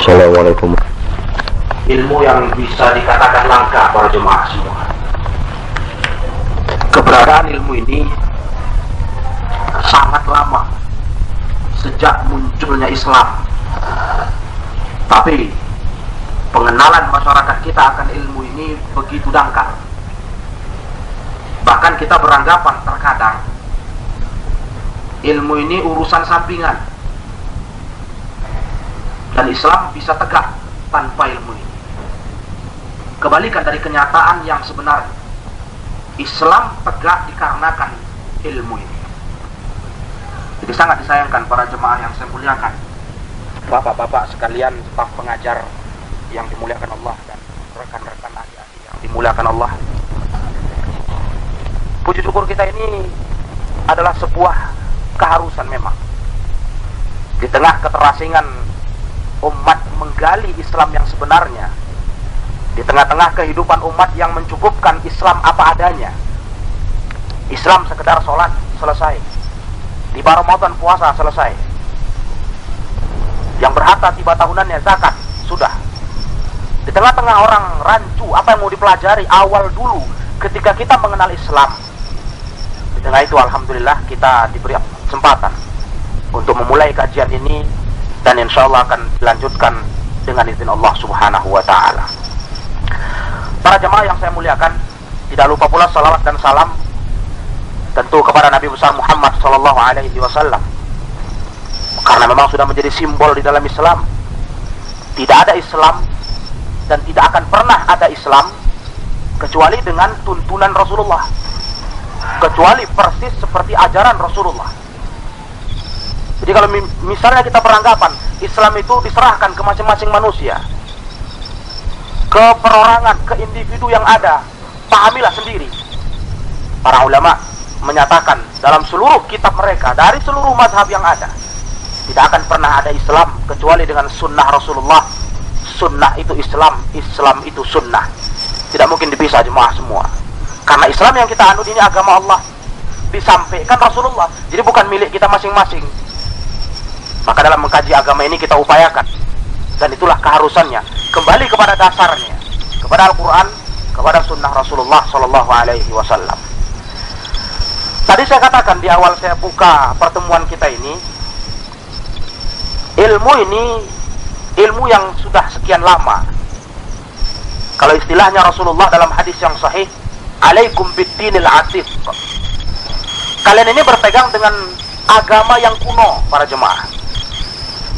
Assalamualaikum. Ilmu yang bisa dikatakan langka para jemaah semua. Keberadaan ilmu ini sangat lama, sejak munculnya Islam. Tapi pengenalan masyarakat kita akan ilmu ini begitu dangkal. Bahkan kita beranggapan terkadang ilmu ini urusan sampingan, dan Islam bisa tegak tanpa ilmu ini. Kebalikan dari kenyataan yang sebenarnya, Islam tegak dikarenakan ilmu ini. Jadi sangat disayangkan para jemaah yang saya muliakan, bapak-bapak sekalian, staf pengajar yang dimuliakan Allah, dan rekan-rekan adik-adik yang dimuliakan Allah. Puji syukur kita ini adalah sebuah keharusan memang. Di tengah keterasingan umat menggali Islam yang sebenarnya, di tengah-tengah kehidupan umat yang mencukupkan Islam apa adanya, Islam sekedar sholat selesai, tiba Ramadan puasa selesai, yang berharta tiba tahunannya zakat sudah. Di tengah-tengah orang rancu apa yang mau dipelajari awal dulu ketika kita mengenal Islam. Di tengah itu alhamdulillah kita diberi kesempatan untuk memulai kajian ini, dan insya Allah akan dilanjutkan dengan izin Allah subhanahu wa ta'ala. Para jemaah yang saya muliakan, tidak lupa pula salawat dan salam tentu kepada Nabi besar Muhammad sallallahu alaihi wasallam, karena memang sudah menjadi simbol di dalam Islam. Tidak ada Islam dan tidak akan pernah ada Islam kecuali dengan tuntunan Rasulullah, kecuali persis seperti ajaran Rasulullah. Jadi kalau misalnya kita beranggapan Islam itu diserahkan ke masing-masing manusia, ke perorangan, ke individu yang ada, pahamilah sendiri. Para ulama menyatakan dalam seluruh kitab mereka, dari seluruh mazhab yang ada, tidak akan pernah ada Islam kecuali dengan sunnah Rasulullah. Sunnah itu Islam, Islam itu sunnah. Tidak mungkin dipisah jemaah semua, karena Islam yang kita anut ini agama Allah, disampaikan Rasulullah, jadi bukan milik kita masing-masing. Maka dalam mengkaji agama ini kita upayakan, dan itulah keharusannya, kembali kepada dasarnya, kepada Al-Quran, kepada sunnah Rasulullah Sallallahu Alaihi Wasallam. Tadi saya katakan di awal saya buka pertemuan kita ini, ilmu ini ilmu yang sudah sekian lama. Kalau istilahnya Rasulullah dalam hadis yang sahih, alaikum bid-dinil atiq. Kalian ini berpegang dengan agama yang kuno para jemaah.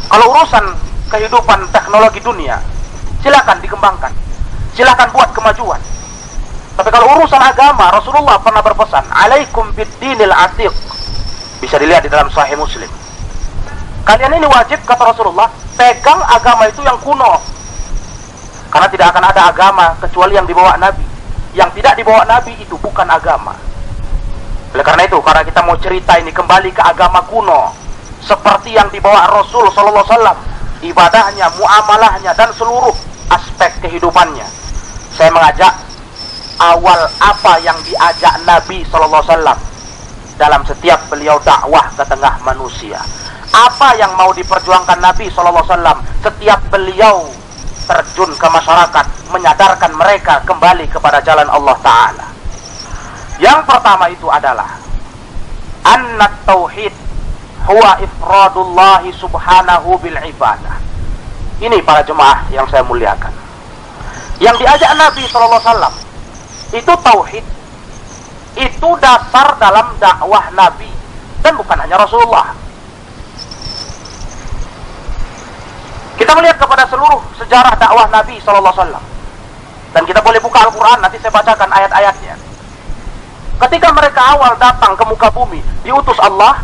Kalau urusan kehidupan teknologi dunia, silakan dikembangkan, silakan buat kemajuan. Tapi kalau urusan agama, Rasulullah pernah berpesan, alaikum bid-dinil atiq. Bisa dilihat di dalam Sahih Muslim. Kalian ini wajib, kata Rasulullah, pegang agama itu yang kuno, karena tidak akan ada agama kecuali yang dibawa Nabi. Yang tidak dibawa Nabi itu bukan agama. Oleh karena itu, karena kita mau cerita ini kembali ke agama kuno, seperti yang dibawa Rasul Sallallahu Alaihi Wasallam, ibadahnya, muamalahnya, dan seluruh aspek kehidupannya, saya mengajak awal apa yang diajak Nabi Sallallahu Alaihi Wasallam dalam setiap beliau dakwah ke tengah manusia. Apa yang mau diperjuangkan Nabi Sallallahu Alaihi Wasallam setiap beliau terjun ke masyarakat, menyadarkan mereka kembali kepada jalan Allah Ta'ala. Yang pertama itu adalah anna tauhid huwa ifradullahi subhanahu bil ibadah. Ini para jemaah yang saya muliakan, yang diajak Nabi Sallallahu Alaihi Wasallam itu tauhid, itu dasar dalam dakwah Nabi, dan bukan hanya Rasulullah. Kita melihat kepada seluruh sejarah dakwah Nabi Sallallahu Alaihi Wasallam, dan kita boleh buka Al-Quran, nanti saya bacakan ayat-ayatnya. Ketika mereka awal datang ke muka bumi, diutus Allah,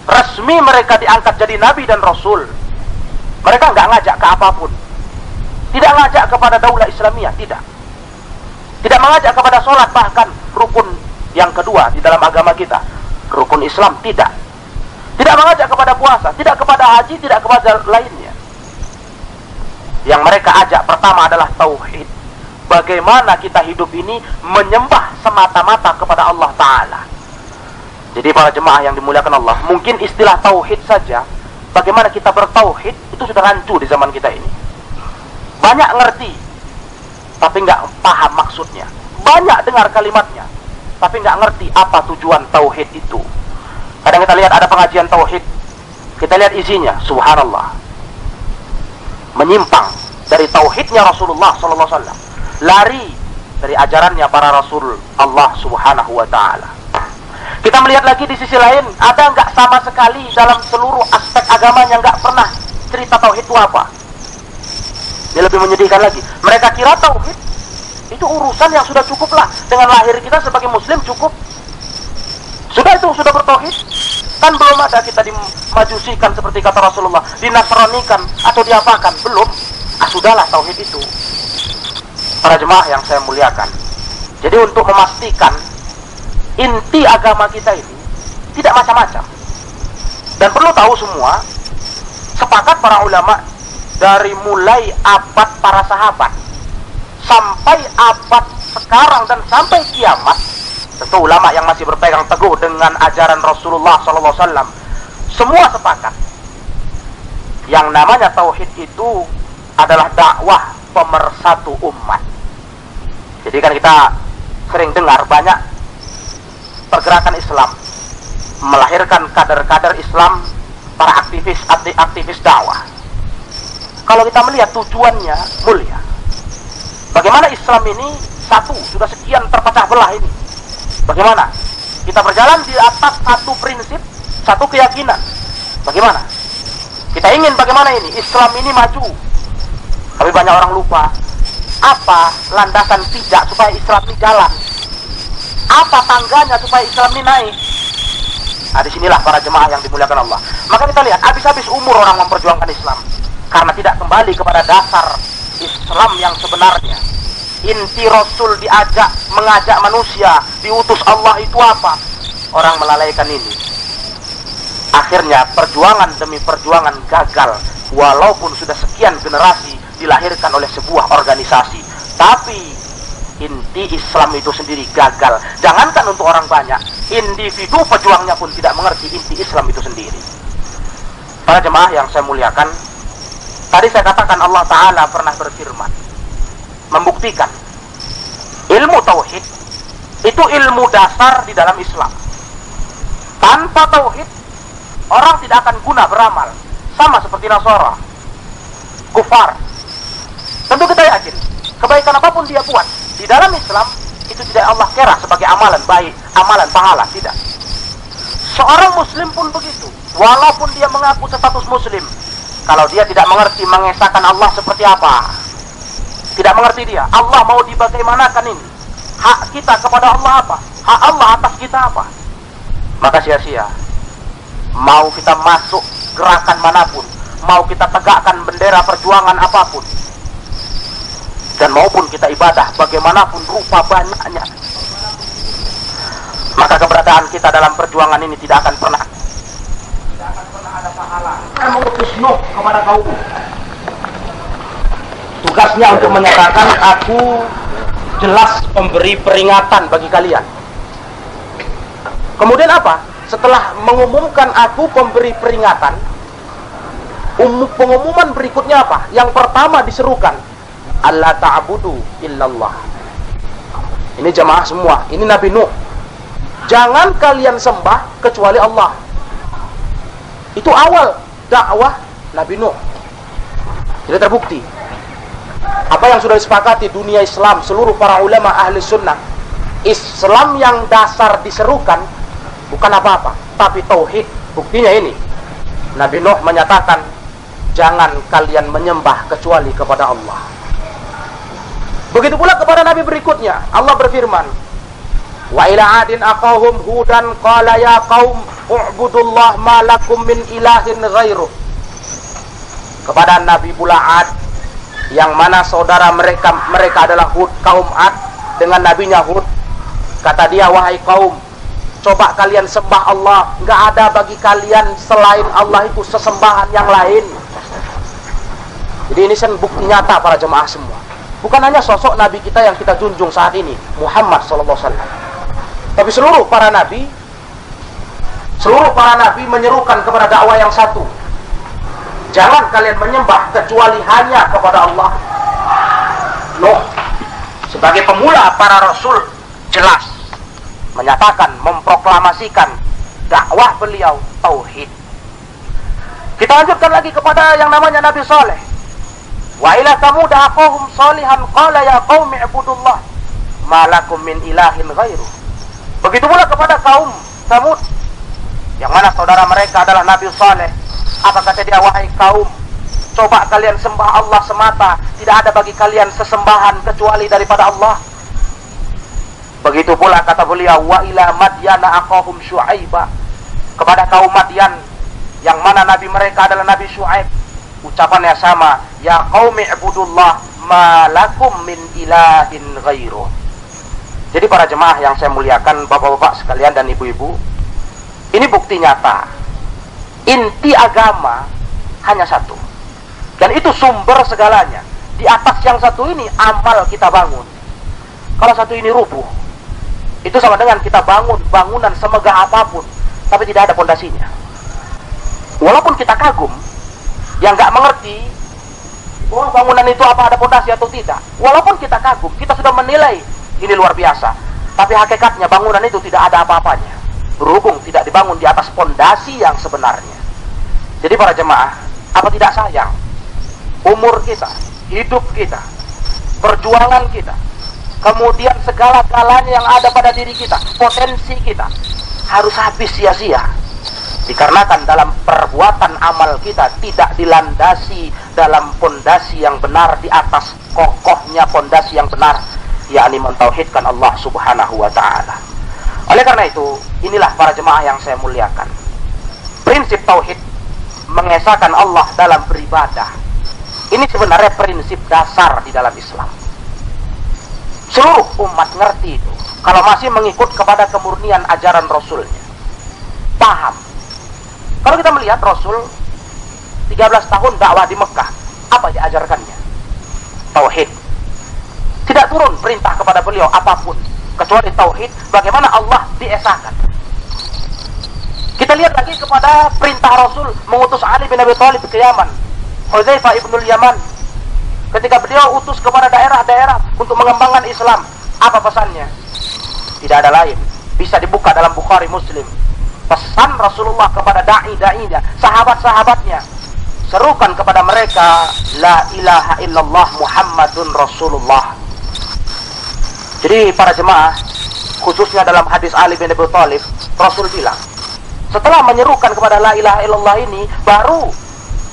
resmi mereka diangkat jadi Nabi dan Rasul. Mereka nggak ngajak ke apapun, tidak ngajak kepada daulah Islamiyah, tidak mengajak kepada sholat, bahkan rukun yang kedua di dalam agama kita, rukun Islam, tidak mengajak kepada puasa, tidak kepada haji, tidak kepada lainnya. Yang mereka ajak pertama adalah tauhid. Bagaimana kita hidup ini menyembah semata-mata kepada Allah Ta'ala. Jadi para jemaah yang dimuliakan Allah, mungkin istilah tauhid saja, bagaimana kita bertauhid, itu itu sudah rancu di zaman kita ini. Banyak ngerti, tapi nggak paham maksudnya. Banyak dengar kalimatnya, tapi nggak ngerti apa tujuan tauhid itu. Kadang kita lihat ada pengajian tauhid, kita lihat isinya, subhanallah, menyimpang dari tauhidnya Rasulullah SAW, lari dari ajarannya para Rasul Allah Subhanahu wa Ta'ala. Kita melihat lagi di sisi lain, ada nggak sama sekali dalam seluruh aspek agamanya nggak pernah cerita tauhid itu apa. Ini lebih menyedihkan lagi. Mereka kira tauhid itu urusan yang sudah cukuplah, dengan lahir kita sebagai muslim cukup. Sudah itu, sudah bertauhid. Kan belum ada kita dimajusikan seperti kata Rasulullah, dinasranikan atau diapakan, belum. Sudahlah tauhid itu. Para jemaah yang saya muliakan, jadi untuk memastikan inti agama kita ini tidak macam-macam, dan perlu tahu semua, sepakat para ulama dari mulai abad para sahabat sampai abad sekarang dan sampai kiamat, tentu ulama yang masih berpegang teguh dengan ajaran Rasulullah SAW, semua sepakat yang namanya tauhid itu adalah dakwah pemersatu umat. Jadi kan kita sering dengar banyak pergerakan Islam melahirkan kader-kader Islam, para aktivis dakwah. Kalau kita melihat tujuannya mulia, bagaimana Islam ini satu, sudah sekian terpecah belah ini, bagaimana kita berjalan di atas satu prinsip, satu keyakinan. Bagaimana kita ingin bagaimana ini Islam ini maju, tapi banyak orang lupa apa landasan pijak supaya Islam ini jalan, apa tangganya supaya Islam ini naik. Nah, disinilah para jemaah yang dimuliakan Allah. Maka kita lihat habis-habis umur orang memperjuangkan Islam karena tidak kembali kepada dasar Islam yang sebenarnya. Inti Rasul mengajak manusia, diutus Allah itu apa? Orang melalaikan ini. Akhirnya perjuangan demi perjuangan gagal, walaupun sudah sekian generasi dilahirkan oleh sebuah organisasi, tapi inti Islam itu sendiri gagal. Jangankan untuk orang banyak, individu pejuangnya pun tidak mengerti inti Islam itu sendiri. Para jemaah yang saya muliakan, tadi saya katakan Allah Ta'ala pernah berfirman membuktikan ilmu tauhid itu ilmu dasar di dalam Islam. Tanpa tauhid orang tidak akan guna beramal, sama seperti Nasara, kufar. Tentu kita yakin kebaikan apapun dia buat di dalam Islam itu tidak Allah kira sebagai amalan baik, amalan pahala, tidak. Seorang muslim pun begitu, walaupun dia mengaku status muslim, kalau dia tidak mengerti mengesahkan Allah seperti apa, tidak mengerti dia Allah mau dibagaimanakan ini, hak kita kepada Allah apa, hak Allah atas kita apa, maka sia-sia. Mau kita masuk gerakan manapun, mau kita tegakkan bendera perjuangan apapun, dan maupun kita ibadah bagaimanapun rupa banyaknya, maka keberadaan kita dalam perjuangan ini tidak akan pernah ada pahala. Akan mengutus Nuh kepada kaum, tugasnya untuk menyatakan, aku jelas memberi peringatan bagi kalian. Kemudian apa? Setelah mengumumkan aku pemberi peringatan, pengumuman berikutnya apa? Yang pertama diserukan, Allah ta'budu illallah. Ini jamaah semua, ini Nabi Nuh. Jangan kalian sembah kecuali Allah. Itu awal dakwah Nabi Nuh. Jadi terbukti apa yang sudah disepakati dunia Islam, seluruh para ulama ahli sunnah, Islam yang dasar diserukan bukan apa-apa, tapi tauhid. Buktinya ini, Nabi Nuh menyatakan, jangan kalian menyembah kecuali kepada Allah. Begitu pula kepada Nabi berikutnya, Allah berfirman, wa ila adin aqahum hudan qala ya qaum u'budullah ma lakum min ilahin ghairuh. Kepada Nabi pula Ad, yang mana saudara mereka adalah Hud, kaum Ad, dengan nabinya Hud, kata dia, wahai kaum, coba kalian sembah Allah, nggak ada bagi kalian selain Allah itu sesembahan yang lain. Jadi ini kan bukti nyata para jemaah semua. Bukan hanya sosok Nabi kita yang kita junjung saat ini, Muhammad SAW, tapi seluruh para nabi menyerukan kepada dakwah yang satu, Jangan kalian menyembah kecuali hanya kepada Allah. Nuh sebagai pemula para rasul jelas menyatakan, memproklamasikan dakwah beliau tauhid. Kita lanjutkan lagi kepada yang namanya Nabi Saleh. Wa ila Tsamud aqahum salihan qala ya qaumi ibudullah ma lakum min ilahin ghairu. Begitu pula kepada kaum Tsamud yang mana saudara mereka adalah Nabi Saleh. Apa kata dia? Wahai kaum, coba kalian sembah Allah semata, tidak ada bagi kalian sesembahan kecuali daripada Allah. Begitu pula kata beliau, wa ila Madyana aqahum Syu'aiba, kepada kaum Madyan yang mana nabi mereka adalah Nabi Syu'aib. Ucapannya sama, ya qaumi ibudullah ma lakum min ilahin ghairuh. Jadi para jemaah yang saya muliakan, bapak-bapak sekalian dan ibu-ibu, ini bukti nyata inti agama hanya satu, dan itu sumber segalanya. Di atas yang satu ini amal kita bangun. Kalau satu ini rubuh, itu sama dengan kita bangun bangunan semegah apapun tapi tidak ada pondasinya. Walaupun kita kagum, yang nggak mengerti bahwa bangunan itu apa ada pondasi atau tidak, walaupun kita kagum, kita sudah menilai ini luar biasa, tapi hakikatnya bangunan itu tidak ada apa-apanya, berhubung tidak dibangun di atas pondasi yang sebenarnya. Jadi para jemaah, apa tidak sayang umur kita, hidup kita, perjuangan kita, kemudian segala-galanya yang ada pada diri kita, potensi kita harus habis sia-sia dikarenakan dalam perbuatan amal kita tidak dilandasi dalam pondasi yang benar, di atas kokohnya pondasi yang benar, yakni mentauhidkan Allah Subhanahu wa ta'ala. Oleh karena itu, inilah para jemaah yang saya muliakan, prinsip tauhid, mengesahkan Allah dalam beribadah. Ini sebenarnya prinsip dasar di dalam Islam. Seluruh umat ngerti itu, kalau masih mengikut kepada kemurnian ajaran Rasulnya, paham. Kalau kita melihat Rasul 13 tahun dakwah di Mekah, apa diajarkannya? Tauhid. Tidak turun perintah kepada beliau apapun kecuali tauhid, bagaimana Allah diesahkan. Kita lihat lagi kepada perintah Rasul mengutus Ali bin Abi Thalib ke Yaman, Hudzaifah ibnul Yaman, ketika beliau utus kepada daerah-daerah untuk mengembangkan Islam. Apa pesannya? Tidak ada lain, bisa dibuka dalam Bukhari Muslim. Pesan Rasulullah kepada da'i-da'inya, sahabat-sahabatnya, serukan kepada mereka, la ilaha illallah Muhammadun Rasulullah. Jadi para jemaah, khususnya dalam hadis Ali bin Abi Thalib, Rasul bilang, setelah menyerukan kepada la ilaha illallah ini, baru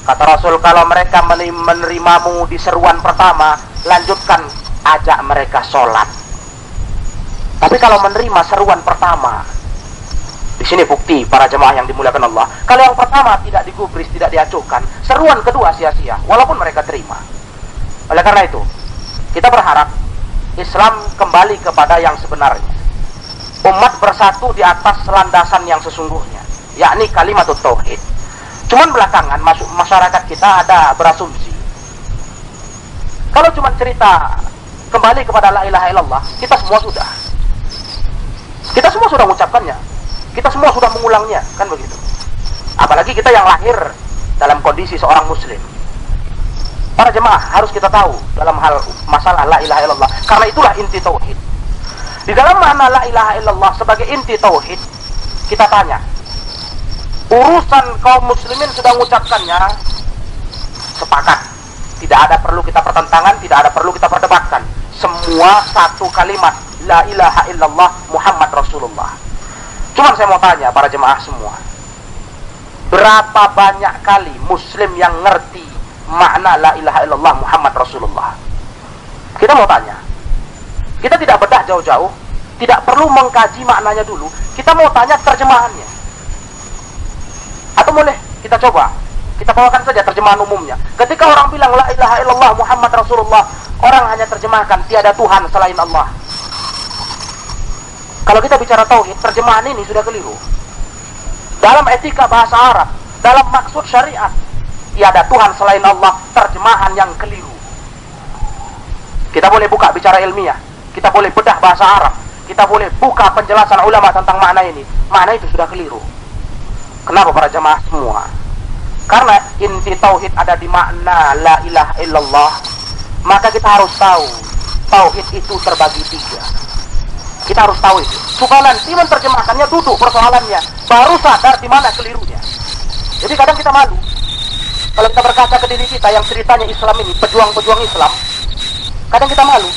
kata Rasul, kalau mereka menerimamu di seruan pertama, lanjutkan, ajak mereka sholat. Tapi kalau menerima seruan pertama, di sini bukti para jemaah yang dimuliakan Allah, kalau yang pertama tidak digubris, tidak diacuhkan, seruan kedua sia-sia, walaupun mereka terima. Oleh karena itu, kita berharap Islam kembali kepada yang sebenarnya. Umat bersatu di atas landasan yang sesungguhnya, yakni kalimat tauhid. Cuman belakangan masuk masyarakat kita ada berasumsi, kalau cuma cerita kembali kepada la ilaha illallah, kita semua sudah mengucapkannya, kita semua sudah mengulangnya, kan begitu. Apalagi kita yang lahir dalam kondisi seorang muslim. Para jemaah harus kita tahu dalam hal masalah la ilaha illallah, karena itulah inti tauhid. Di dalam makna la ilaha illallah sebagai inti tauhid, kita tanya, urusan kaum muslimin sudah mengucapkannya, sepakat, tidak ada perlu kita pertentangan, tidak ada perlu kita perdebatkan, semua satu kalimat, la ilaha illallah Muhammad Rasulullah. Cuman saya mau tanya para jemaah semua, berapa banyak kali muslim yang ngerti makna la ilaha illallah Muhammad Rasulullah? Kita mau tanya, kita tidak bedah jauh-jauh, tidak perlu mengkaji maknanya dulu, kita mau tanya terjemahannya. Atau boleh kita coba, kita bawakan saja terjemahan umumnya. Ketika orang bilang la ilaha illallah Muhammad Rasulullah, orang hanya terjemahkan tiada Tuhan selain Allah. Kalau kita bicara tauhid, terjemahan ini sudah keliru. Dalam etika bahasa Arab, dalam maksud syariat, tiada Tuhan selain Allah, terjemahan yang keliru. Kita boleh buka bicara ilmiah, kita boleh bedah bahasa Arab, kita boleh buka penjelasan ulama tentang makna ini. Makna itu sudah keliru. Kenapa para jemaah semua? Karena inti tauhid ada di makna la ilaha illallah, maka kita harus tahu tauhid itu terbagi 3. Kita harus tahu itu supaya nanti menerjemahkannya duduk persoalannya, baru sadar di mana kelirunya. Jadi kadang kita malu kalau kita berkaca ke diri kita yang ceritanya Islam ini, pejuang-pejuang Islam, kadang kita malu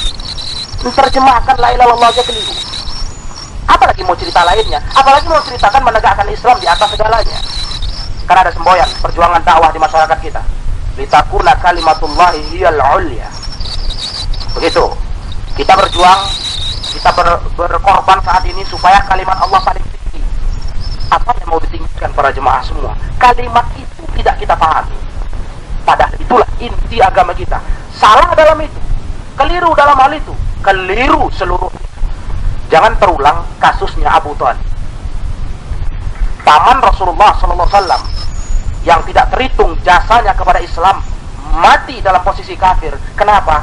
menerjemahkan la ilaha illallah aja keliru, apalagi mau cerita lainnya, apalagi mau ceritakan menegakkan Islam di atas segalanya. Karena ada semboyan perjuangan dakwah di masyarakat kita, litakuna kalimatullahi hiyal ulya. Begitu kita berjuang, kita berkorban saat ini supaya kalimat Allah paling tinggi. Apa yang mau ditinggikan para jemaah semua? Kalimat itu tidak kita pahami, padahal itulah inti agama kita. Salah dalam itu, keliru dalam hal itu, keliru seluruhnya. Jangan terulang kasusnya Abu Thalib, paman Rasulullah SAW, yang tidak terhitung jasanya kepada Islam, mati dalam posisi kafir. Kenapa?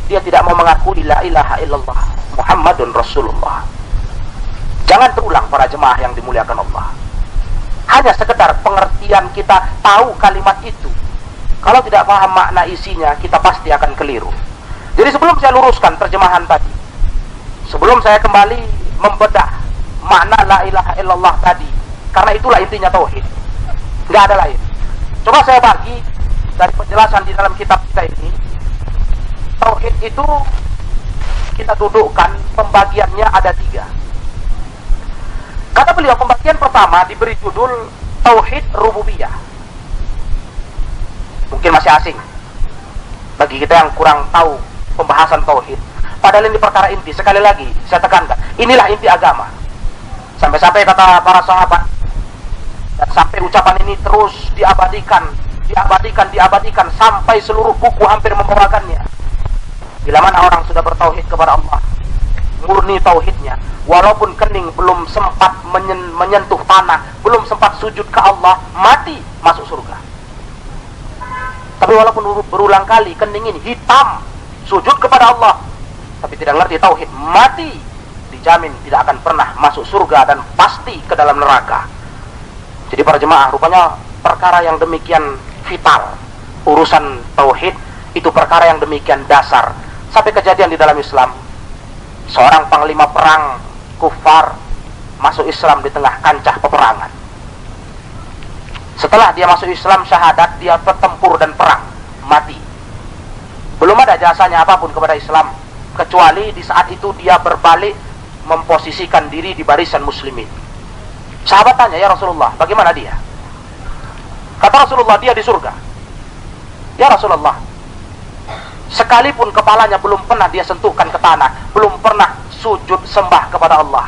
Dia tidak mau mengakui la ilaha illallah Muhammadun Rasulullah. Jangan terulang para jemaah yang dimuliakan Allah. Hanya sekedar pengertian kita tahu kalimat itu, kalau tidak paham makna isinya, kita pasti akan keliru. Jadi sebelum saya luruskan terjemahan tadi, sebelum saya kembali membedah makna la ilaha illallah tadi, karena itulah intinya tauhid, nggak ada lain. Coba saya bagi dari penjelasan di dalam kitab kita ini. Tauhid itu kita dudukkan, pembagiannya ada 3. Kata beliau, pembagian pertama diberi judul Tauhid Rububiyah. Mungkin masih asing bagi kita yang kurang tahu pembahasan tauhid, padahal ini perkara inti. Sekali lagi saya tekankan, inilah inti agama. Sampai-sampai kata para sahabat, dan sampai ucapan ini terus diabadikan sampai seluruh buku hampir membawakannya. Bila mana orang sudah bertauhid kepada Allah, murni tauhidnya, walaupun kening belum sempat menyentuh tanah, belum sempat sujud ke Allah, mati masuk surga. Tapi walaupun berulang kali kening ini hitam, sujud kepada Allah, tapi tidak ngerti tauhid, mati dijamin tidak akan pernah masuk surga dan pasti ke dalam neraka. Jadi para jemaah, rupanya perkara yang demikian vital, urusan tauhid itu perkara yang demikian dasar. Sampai kejadian di dalam Islam, seorang panglima perang kufar masuk Islam di tengah kancah peperangan. Setelah dia masuk Islam, syahadat, dia bertempur dan perang, mati. Belum ada jasanya apapun kepada Islam, kecuali di saat itu dia berbalik memposisikan diri di barisan muslimin. Sahabat tanya, ya Rasulullah, bagaimana dia? Kata Rasulullah, dia di surga. Ya Rasulullah, sekalipun kepalanya belum pernah dia sentuhkan ke tanah, belum pernah sujud sembah kepada Allah.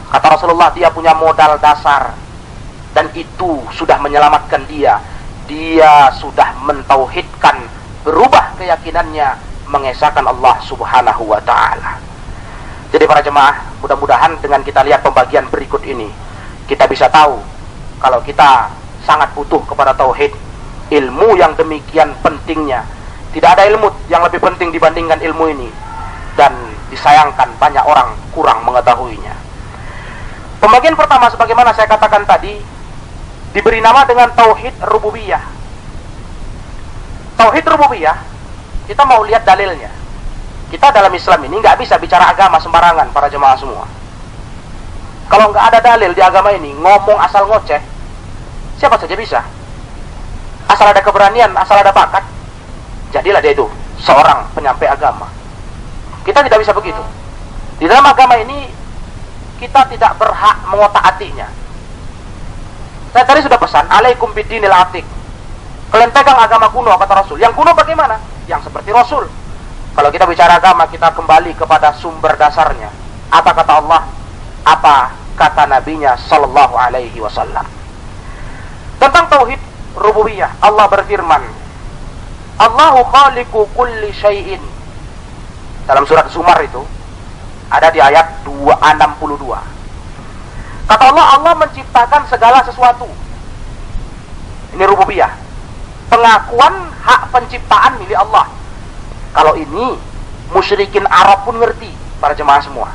Kata Rasulullah, dia punya modal dasar, dan itu sudah menyelamatkan dia. Dia sudah mentauhidkan, berubah keyakinannya, mengesahkan Allah subhanahu wa ta'ala. Jadi para jemaah, mudah-mudahan dengan kita lihat pembagian berikut ini, kita bisa tahu kalau kita sangat butuh kepada tauhid, ilmu yang demikian pentingnya. Tidak ada ilmu yang lebih penting dibandingkan ilmu ini, dan disayangkan banyak orang kurang mengetahuinya. Pembagian pertama, sebagaimana saya katakan tadi, diberi nama dengan Tauhid Rububiyah. Tauhid Rububiyah, kita mau lihat dalilnya. Kita dalam Islam ini nggak bisa bicara agama sembarangan, para jemaah semua. Kalau nggak ada dalil di agama ini, ngomong asal ngoceh, siapa saja bisa. Asal ada keberanian, asal ada bakat, jadilah dia itu seorang penyampai agama. Kita tidak bisa begitu. Di dalam agama ini kita tidak berhak mengotak-atiknya. Saya tadi sudah pesan, alaikum bidinil atik. Kalian pegang agama kuno, kata Rasul. Yang kuno bagaimana? Yang seperti Rasul. Kalau kita bicara agama, kita kembali kepada sumber dasarnya. Apa kata Allah? Apa kata Nabinya Sallallahu Alaihi Wasallam? Tentang tauhid rububiyah, Allah berfirman, Allahu khaliqu kulli syai'in. Dalam surat Zumar itu ada di ayat 262. Kata Allah, Allah menciptakan segala sesuatu. Ini rububiyah, pengakuan hak penciptaan milik Allah. Kalau ini musyrikin Arab pun ngerti, para jemaah semua.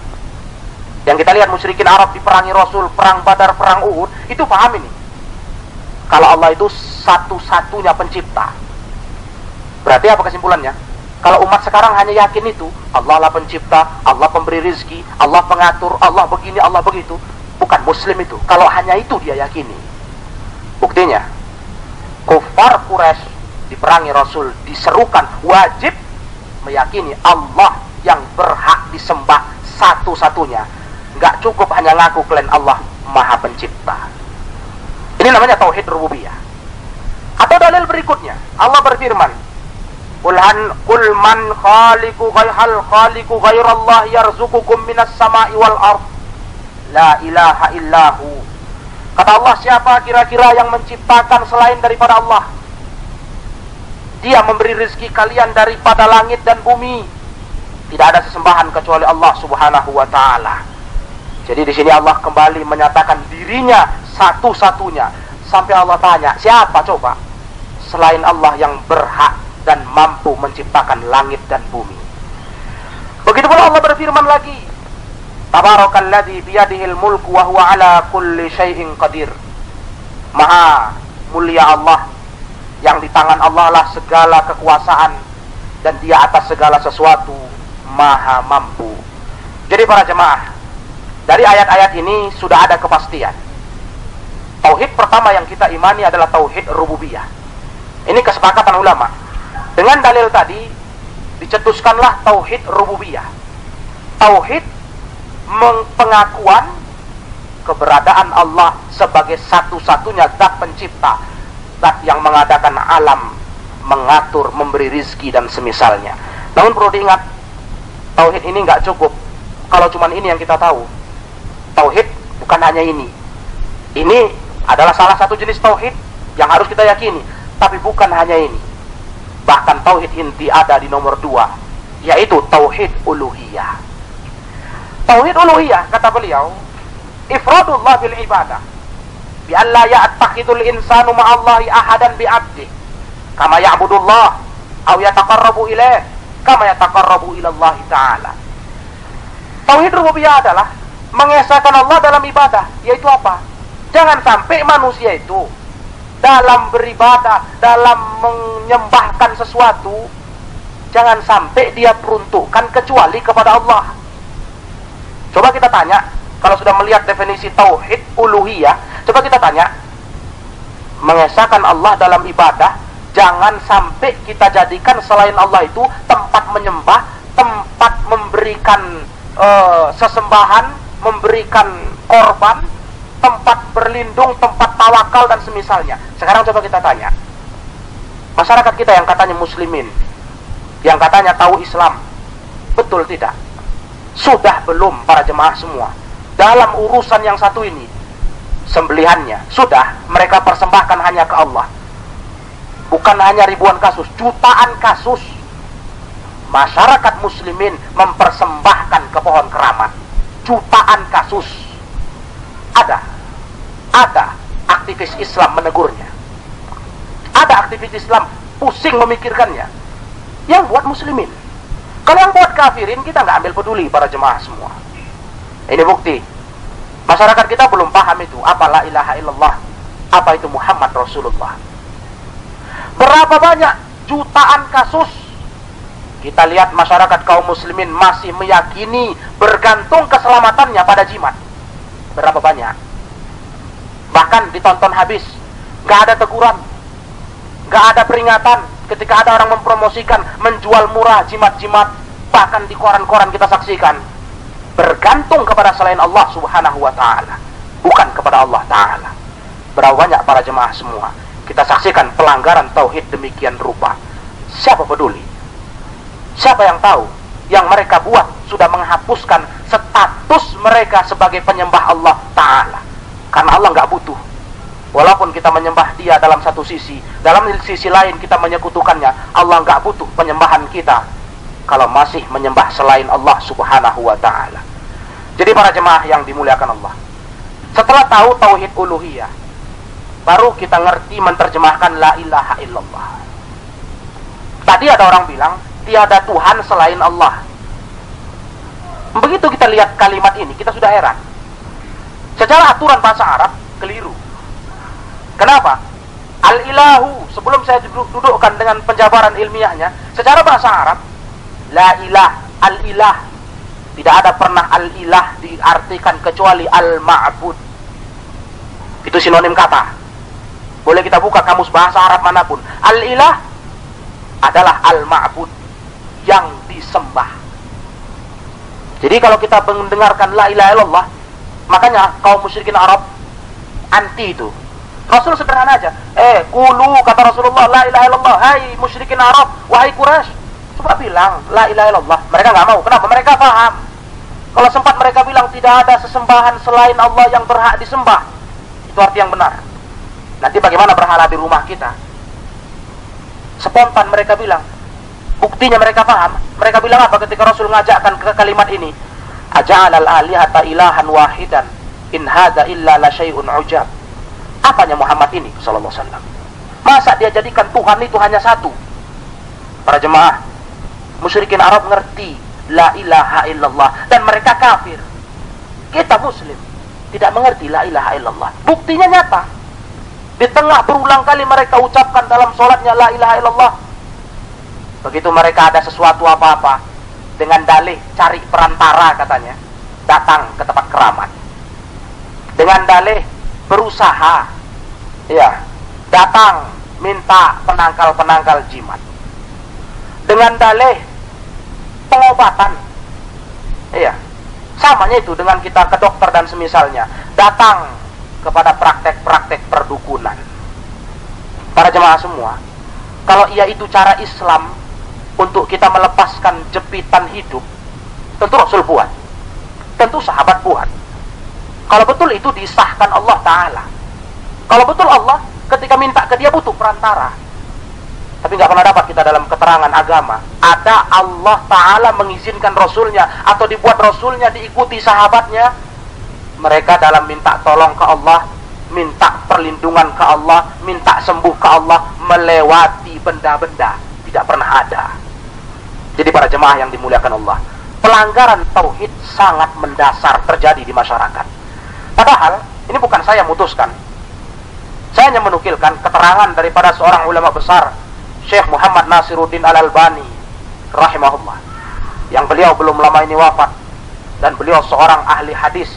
Yang kita lihat musyrikin Arab diperangi Rasul, perang Badar, perang Uhud, itu paham ini. kalau Allah itu satu-satunya pencipta. Berarti apa kesimpulannya? Kalau umat sekarang hanya yakin itu, Allah lah pencipta, Allah pemberi rizki, Allah pengatur, Allah begini, Allah begitu, bukan Muslim itu. Kalau hanya itu dia yakini. Buktinya, kufar Quraisy diperangi Rasul, diserukan wajib meyakini Allah yang berhak disembah satu-satunya. Nggak cukup hanya ngaku klaim Allah Maha Pencipta. Ini namanya tauhid rububiyah. Atau dalil berikutnya, Allah berfirman, Qul man khaliqu ghairallah yarzuqukum minas sama'i wal ard la ilaha illahu. Kata Allah, siapa kira-kira yang menciptakan selain daripada Allah? Dia memberi rezeki kalian daripada langit dan bumi. Tidak ada sesembahan kecuali Allah Subhanahu wa taala. Jadi di sini Allah kembali menyatakan dirinya satu-satunya. Sampai Allah tanya, siapa coba selain Allah yang berhak dan mampu menciptakan langit dan bumi? Begitu pula Allah berfirman lagi, Tabarakalladzi biyadihil mulku wa huwa ala kulli syai'in qadir. Maha mulia Allah, yang di tangan Allah lah segala kekuasaan, dan dia atas segala sesuatu maha mampu. Jadi para jemaah, dari ayat-ayat ini sudah ada kepastian. Tauhid pertama yang kita imani adalah tauhid rububiyah. Ini kesepakatan ulama. Dengan dalil tadi dicetuskanlah tauhid rububiyah. Tauhid pengakuan keberadaan Allah sebagai satu-satunya zat pencipta, zat yang mengadakan alam, mengatur, memberi rizki dan semisalnya. Namun perlu diingat, tauhid ini nggak cukup kalau cuman ini yang kita tahu. Tauhid bukan hanya ini. Ini adalah salah satu jenis tauhid yang harus kita yakini, tapi bukan hanya ini. Bahkan tauhid inti ada di nomor 2, yaitu tauhid uluhiyah. Tauhid uluhiyah, kata beliau, ifradullah bil ibadah, bi alla ya'takhidul insanu ma'allahi ahadan bi 'abdi kama ya'budullah aw yataqarrabu ilaih kama yataqarrabu ila Allah taala. Tauhid rububiyah adalah mengesahkan Allah dalam ibadah, yaitu apa? Jangan sampai manusia itu dalam beribadah, dalam menyembahkan sesuatu, jangan sampai dia peruntukkan kecuali kepada Allah. Coba kita tanya, kalau sudah melihat definisi tauhid uluhiyah, coba kita tanya, mengesahkan Allah dalam ibadah, jangan sampai kita jadikan selain Allah itu tempat menyembah, tempat memberikan sesembahan, memberikan korban, tempat berlindung, tempat tawakal dan semisalnya. Sekarang coba kita tanya, masyarakat kita yang katanya muslimin, yang katanya tahu Islam, betul tidak? Sudah belum para jemaah semua dalam urusan yang satu ini, sembelihannya sudah mereka persembahkan hanya ke Allah? Bukan hanya ribuan kasus, jutaan kasus masyarakat muslimin mempersembahkan ke pohon keramat. Jutaan kasus. Ada aktivis Islam menegurnya. Ada aktivis Islam pusing memikirkannya. Yang buat muslimin. Kalau yang buat kafirin, kita nggak ambil peduli para jemaah semua. Ini bukti masyarakat kita belum paham itu apa la ilaha illallah, apa itu Muhammad Rasulullah. Berapa banyak jutaan kasus kita lihat masyarakat kaum muslimin masih meyakini bergantung keselamatannya pada jimat. Berapa banyak? Bahkan ditonton habis, gak ada teguran, gak ada peringatan ketika ada orang mempromosikan menjual murah jimat-jimat. Bahkan di koran-koran kita saksikan bergantung kepada selain Allah Subhanahu wa ta'ala, bukan kepada Allah ta'ala. Berapa banyak para jemaah semua kita saksikan pelanggaran tauhid demikian rupa. Siapa peduli? Siapa yang tahu? Yang mereka buat sudah menghapuskan status mereka sebagai penyembah Allah ta'ala. Karena Allah nggak butuh. Walaupun kita menyembah dia dalam satu sisi, dalam sisi lain kita menyekutukannya, Allah nggak butuh penyembahan kita kalau masih menyembah selain Allah Subhanahu wa ta'ala. Jadi para jemaah yang dimuliakan Allah, setelah tahu tauhid uluhiyah, baru kita ngerti menerjemahkan la ilaha illallah. Tadi ada orang bilang tiada Tuhan selain Allah. Begitu kita lihat kalimat ini, kita sudah heran. Secara aturan bahasa Arab keliru. Kenapa? Al-ilahu, sebelum saya dudukkan dengan penjabaran ilmiahnya, secara bahasa Arab, la ilah, al-ilah, tidak ada pernah al-ilah diartikan kecuali al-ma'bud. Itu sinonim kata. Boleh kita buka kamus bahasa Arab manapun. Al-ilah adalah al-ma'bud, yang disembah. Jadi kalau kita mendengarkan la ilaha illallah, makanya kaum musyrikin Arab anti itu. Rasul sederhana aja. Qulu, kata Rasulullah, la ilaha illallah. Hai musyrikin Arab, wahai Quraisy, coba bilang la ilaha illallah. Mereka nggak mau. Kenapa? Mereka paham. Kalau sempat mereka bilang tidak ada sesembahan selain Allah yang berhak disembah, itu arti yang benar. Nanti bagaimana berhala di rumah kita? Spontan mereka bilang. Buktinya mereka paham. Mereka bilang apa ketika Rasul ngajakkan ke kalimat ini? Aja'alal alihata ilahan wahidan in hadza illa la syai'un ujab. Apanya Muhammad ini sallallahu alaihi wasallam? Masa dia jadikan Tuhan itu hanya satu? Para jemaah, musyrikin Arab ngerti la ilaha illallah dan mereka kafir. Kita muslim tidak mengerti la ilaha illallah. Buktinya nyata. Di tengah berulang kali mereka ucapkan dalam sholatnya la ilaha illallah. Begitu mereka ada sesuatu apa-apa, dengan dalih cari perantara katanya, datang ke tempat keramat. Dengan dalih berusaha, ya, datang minta penangkal-penangkal jimat. Dengan dalih pengobatan, ya, samanya itu dengan kita ke dokter dan semisalnya, datang kepada praktek-praktek perdukunan. Para jemaah semua, kalau ia itu cara Islam untuk kita melepaskan jepitan hidup, tentu Rasul buat, tentu sahabat buat. Kalau betul itu disahkan Allah Ta'ala, kalau betul Allah ketika minta ke dia butuh perantara. Tapi nggak pernah dapat kita dalam keterangan agama ada Allah Ta'ala mengizinkan Rasulnya atau dibuat Rasulnya diikuti sahabatnya mereka dalam minta tolong ke Allah, minta perlindungan ke Allah, minta sembuh ke Allah, melewati benda-benda. Tidak pernah ada. Jadi para jemaah yang dimuliakan Allah, pelanggaran tauhid sangat mendasar terjadi di masyarakat. Padahal ini bukan saya memutuskan, saya hanya menukilkan keterangan daripada seorang ulama besar, Syekh Muhammad Nasiruddin Al-Albani rahimahullah, yang beliau belum lama ini wafat, dan beliau seorang ahli hadis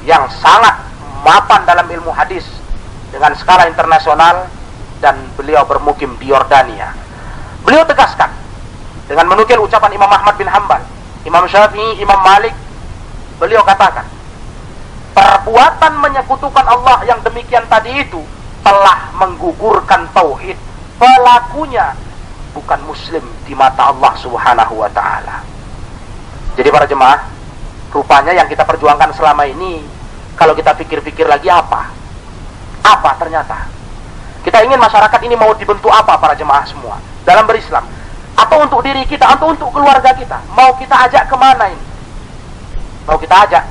yang sangat mapan dalam ilmu hadis dengan skala internasional, dan beliau bermukim di Yordania. Beliau tegaskan dengan menukil ucapan Imam Ahmad bin Hanbal, Imam Syafi'i, Imam Malik. Beliau katakan, perbuatan menyekutukan Allah yang demikian tadi itu telah menggugurkan tauhid. Pelakunya bukan muslim di mata Allah Subhanahu wa ta'ala. Jadi para jemaah, rupanya yang kita perjuangkan selama ini, kalau kita pikir-pikir lagi apa ternyata kita ingin masyarakat ini mau dibentuk apa para jemaah semua dalam berislam, atau untuk diri kita, atau untuk keluarga kita, mau kita ajak kemana ini? Mau kita ajak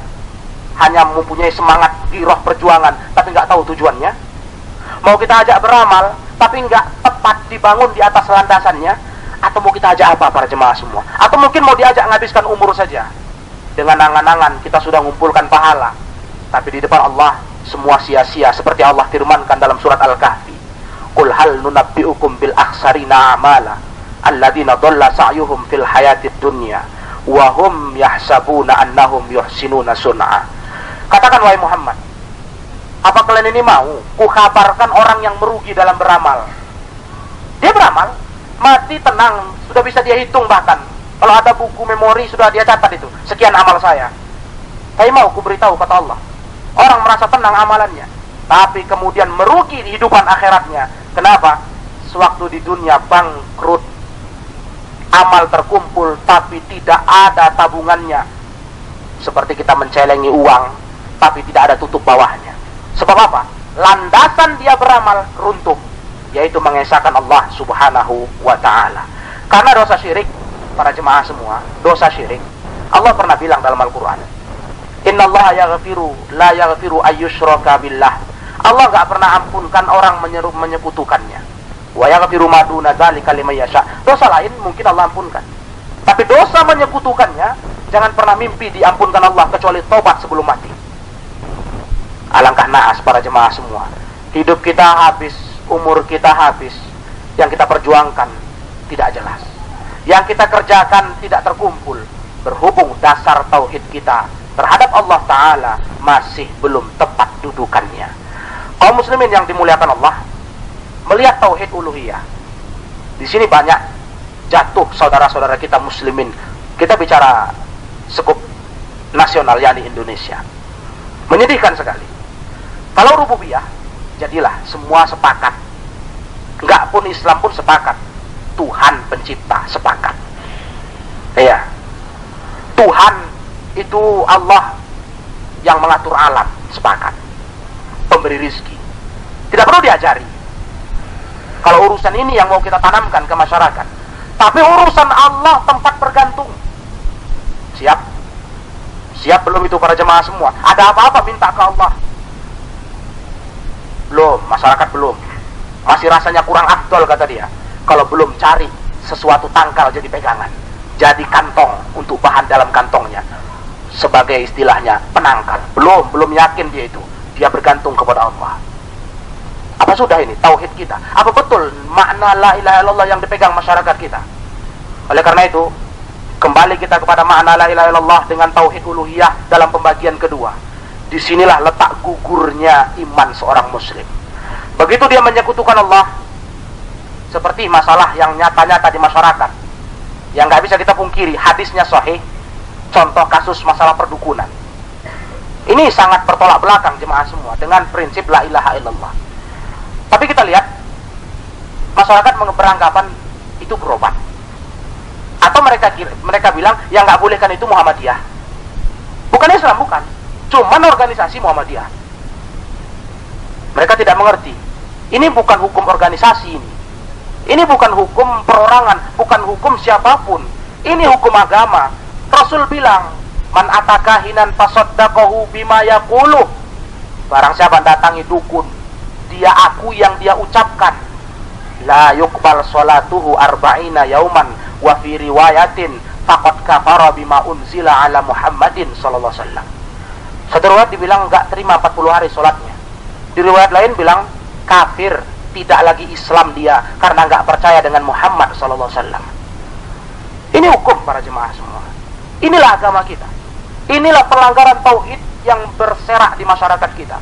hanya mempunyai semangat giroh perjuangan tapi nggak tahu tujuannya? Mau kita ajak beramal tapi nggak tepat dibangun di atas landasannya? Atau mau kita ajak apa para jemaah semua? Atau mungkin mau diajak menghabiskan umur saja, dengan angan-angan kita sudah mengumpulkan pahala, tapi di depan Allah semua sia-sia, seperti Allah firmankan dalam surat Al-Kahfi, qul hal nunabbi'ukum bil akhsarina a'mala alladzina dhalla sa'yuhum fil hayatid dunya wa hum yahsabuna annahum yuhsinuna sun'a. Katakan wahai Muhammad, apa kalian ini mau kukabarkan orang yang merugi dalam beramal? Dia beramal, mati tenang, sudah bisa dia hitung, bahkan kalau ada buku memori sudah dia catat itu, sekian amal saya. Tapi mau kuberitahu, kata Allah, orang merasa tenang amalannya, tapi kemudian merugi di hidupan akhiratnya. Kenapa? Sewaktu di dunia bangkrut, amal terkumpul tapi tidak ada tabungannya. Seperti kita mencelengi uang tapi tidak ada tutup bawahnya. Sebab apa? Landasan dia beramal runtuh, yaitu mengesahkan Allah Subhanahu wa ta'ala. Karena dosa syirik, para jemaah semua, dosa syirik, Allah pernah bilang dalam Al-Quran, innallaha yaghfiru la yaghfiru ayyushraka billah. Allah gak pernah ampunkan orang menyekutukannya. Wa yaghfiru ma duna dzalika liman yasha. Dosa lain mungkin Allah ampunkan, tapi dosa menyekutukannya jangan pernah mimpi diampunkan Allah kecuali tobat sebelum mati. Alangkah naas para jemaah semua, hidup kita habis umur kita habis, yang kita perjuangkan tidak jelas, yang kita kerjakan tidak terkumpul, berhubung dasar tauhid kita terhadap Allah Ta'ala masih belum tepat dudukannya. Kaum muslimin yang dimuliakan Allah, melihat tauhid uluhiyah, di sini banyak jatuh saudara-saudara kita muslimin. Kita bicara sekup nasional, yakni Indonesia. Menyedihkan sekali. Kalau rububiyah, jadilah semua sepakat. Enggak pun Islam pun sepakat. Tuhan pencipta, sepakat. Iya. Tuhan itu Allah yang mengatur alam, sepakat. Pemberi rizki. Tidak perlu diajari. Kalau urusan ini yang mau kita tanamkan ke masyarakat. Tapi urusan Allah tempat bergantung. Siap? Siap belum itu para jemaah semua? Ada apa-apa minta ke Allah? Belum, masyarakat belum. Masih rasanya kurang afdol kata dia. Kalau belum cari sesuatu tangkal jadi pegangan, jadi kantong untuk bahan dalam kantongnya, sebagai istilahnya penangkal. Belum yakin dia itu. Dia bergantung kepada Allah. Apa sudah ini tauhid kita? Apa betul makna la ilaha illallah yang dipegang masyarakat kita? Oleh karena itu, kembali kita kepada makna la ilaha illallah dengan tauhid uluhiyah dalam pembagian kedua. Disinilah letak gugurnya iman seorang muslim. Begitu dia menyekutukan Allah, seperti masalah yang nyata-nyata di masyarakat, yang nggak bisa kita pungkiri, hadisnya sahih. Contoh kasus masalah perdukunan. Ini sangat bertolak belakang jemaah semua dengan prinsip la ilaha illallah. Tapi kita lihat, masyarakat beranggapan itu berobat. Atau mereka bilang yang nggak boleh kan itu Muhammadiyah. Bukan Islam, bukan. Cuman organisasi Muhammadiyah. Mereka tidak mengerti. Ini bukan hukum organisasi ini. Ini bukan hukum perorangan, bukan hukum siapapun. Ini hukum agama. Rasul bilang, man atakahinan fasaddaqahu bima yaqulu. Barang siapa datangi dukun, dia akui yang dia ucapkan. La yuqbal salatuhu arba'ina yauman wa fi riwayatin faqad kafara bima unzila ala Muhammadin sallallahu alaihi wasallam. Satu riwayat dibilang enggak terima 40 hari salatnya. Di riwayat lain bilang kafir, tidak lagi Islam dia karena enggak percaya dengan Muhammad sallallahu alaihi wasallam. Ini hukum para jemaah semua. Inilah agama kita. Inilah pelanggaran tauhid yang berserak di masyarakat kita.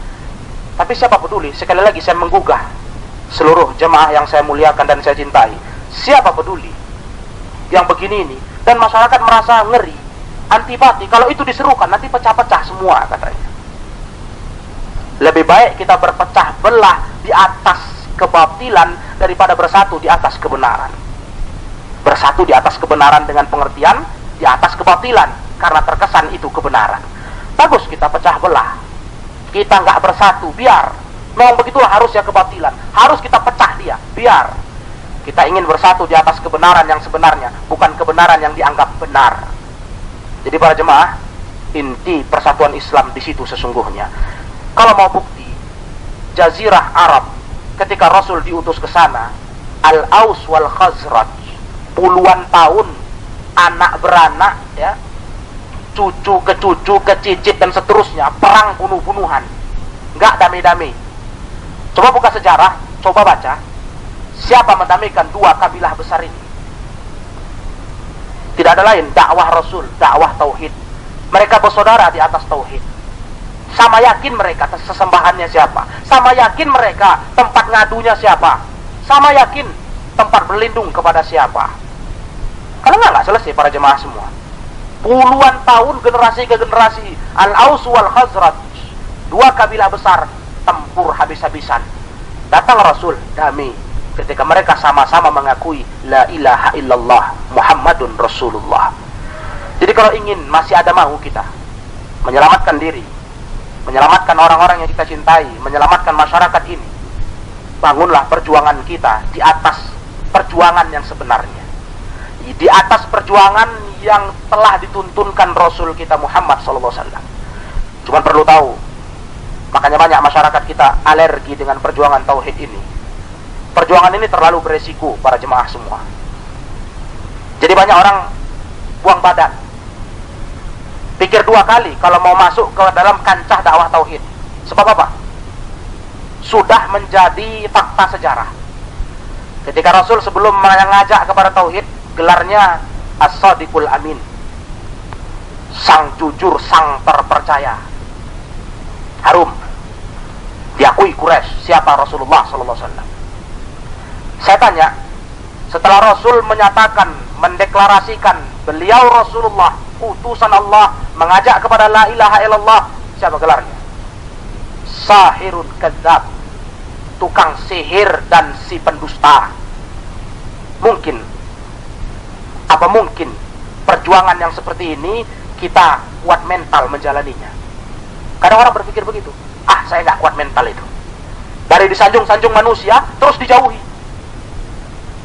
Tapi siapa peduli? Sekali lagi saya menggugah seluruh jemaah yang saya muliakan dan saya cintai. Siapa peduli yang begini ini? Dan masyarakat merasa ngeri, antipati. Kalau itu diserukan nanti pecah-pecah semua katanya. Lebih baik kita berpecah belah di atas kebatilan daripada bersatu di atas kebenaran. Bersatu di atas kebenaran dengan pengertian di atas kebatilan, karena terkesan itu kebenaran. Bagus kita pecah belah, kita nggak bersatu, biar. Memang begitulah harusnya kebatilan, harus kita pecah dia, biar. Kita ingin bersatu di atas kebenaran yang sebenarnya, bukan kebenaran yang dianggap benar. Jadi para jemaah, inti persatuan Islam di situ sesungguhnya. Kalau mau bukti, Jazirah Arab ketika Rasul diutus ke sana, Al-Aus wal Khazraj, puluhan tahun anak beranak, ya, cucu ke cucu ke cicit dan seterusnya, perang bunuh-bunuhan, nggak damai-damai. Coba buka sejarah, coba baca, siapa mendamaikan dua kabilah besar ini? Tidak ada lain, dakwah Rasul, dakwah tauhid. Mereka bersaudara di atas tauhid. Sama yakin mereka sesembahannya siapa, sama yakin mereka tempat ngadunya siapa, sama yakin tempat berlindung kepada siapa. Kalau nggak selesai para jemaah semua. Puluhan tahun generasi ke generasi, Al-Aus wal Khazraj, dua kabilah besar, tempur habis-habisan. Datang Rasul, damai, ketika mereka sama-sama mengakui la ilaha illallah Muhammadun Rasulullah. Jadi kalau ingin masih ada mahu kita menyelamatkan diri, menyelamatkan orang-orang yang kita cintai, menyelamatkan masyarakat ini, bangunlah perjuangan kita di atas perjuangan yang sebenarnya, di atas perjuangan yang telah dituntunkan Rasul kita Muhammad SAW. Cuma perlu tahu, makanya banyak masyarakat kita alergi dengan perjuangan tauhid ini. Perjuangan ini terlalu beresiko para jemaah semua. Jadi banyak orang buang badan, pikir dua kali kalau mau masuk ke dalam kancah dakwah tauhid. Sebab apa? sudah menjadi fakta sejarah. Ketika Rasul sebelum mengajak kepada tauhid, gelarnya As-Sadiqul Amin, sang jujur, sang terpercaya. Harum, diakui Quraisy siapa Rasulullah sallallahu alaihi wasallam. Saya tanya, setelah Rasul menyatakan, mendeklarasikan beliau Rasulullah, utusan Allah, mengajak kepada la ilaha illallah, siapa gelarnya? Sahirun kadzab, tukang sihir dan si pendusta. Mungkin, apa mungkin perjuangan yang seperti ini kita kuat mental menjalaninya? Kadang orang berpikir begitu, saya nggak kuat mental itu. Dari disanjung-sanjung manusia, terus dijauhi.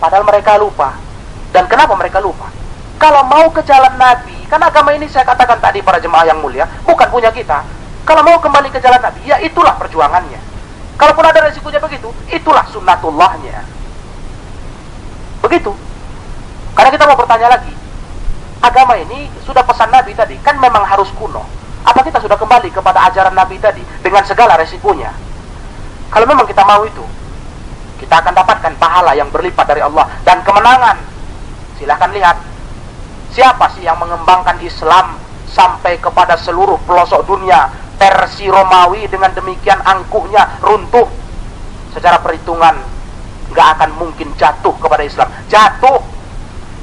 Padahal mereka lupa. Dan kenapa mereka lupa? Kalau mau ke jalan Nabi, kan agama ini saya katakan tadi para jemaah yang mulia, bukan punya kita. Kalau mau kembali ke jalan Nabi, ya itulah perjuangannya. Kalaupun ada resikonya begitu, itulah sunnatullahnya. Begitu. Karena kita mau bertanya lagi, agama ini sudah pesan Nabi tadi, kan memang harus kuno. Apa kita sudah kembali kepada ajaran Nabi tadi dengan segala resikonya? Kalau memang kita mau itu, kita akan dapatkan pahala yang berlipat dari Allah dan kemenangan. Silahkan lihat, siapa sih yang mengembangkan Islam sampai kepada seluruh pelosok dunia? Persia Romawi dengan demikian angkuhnya runtuh. Secara perhitungan nggak akan mungkin jatuh kepada Islam. Jatuh.